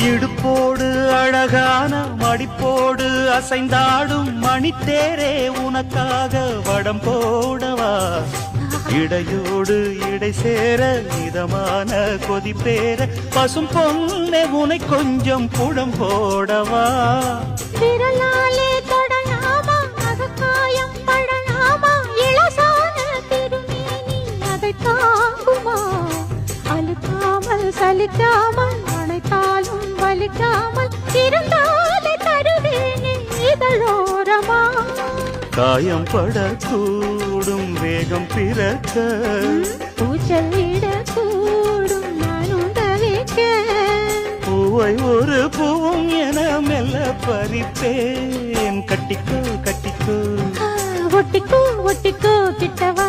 இடுப்போடு அழகான மடிப்போடு அசைந்தாடும் மணித்தேரே உனக்காக வடம் போடவா இடையோடு இடை சேர இதமான கொதிப்பேர பசும் பொன்னே உனை கொஞ்சம் புடம் போடவா விரலாலே தொடலாமா அகக்காயம் படலாமா இளசான திருமேனி அதை தாங்குமா அழுக்காமல் சலிக்காமல் அணைத்தாலும் வலிக்காமல் இருந்தாலே தருவேனே இதழோரமா காயம் படக்கூடும் வேகம் பிறக்க பூச்சல் விடக்கூடும் நானும் தவிக்க பூவை ஒரு பூவும் என மெல்ல பறிப்பேன் கட்டிக்கோ கட்டிக்கோ ஒட்டிக்கோ ஒட்டிக்கோ கிட்டவா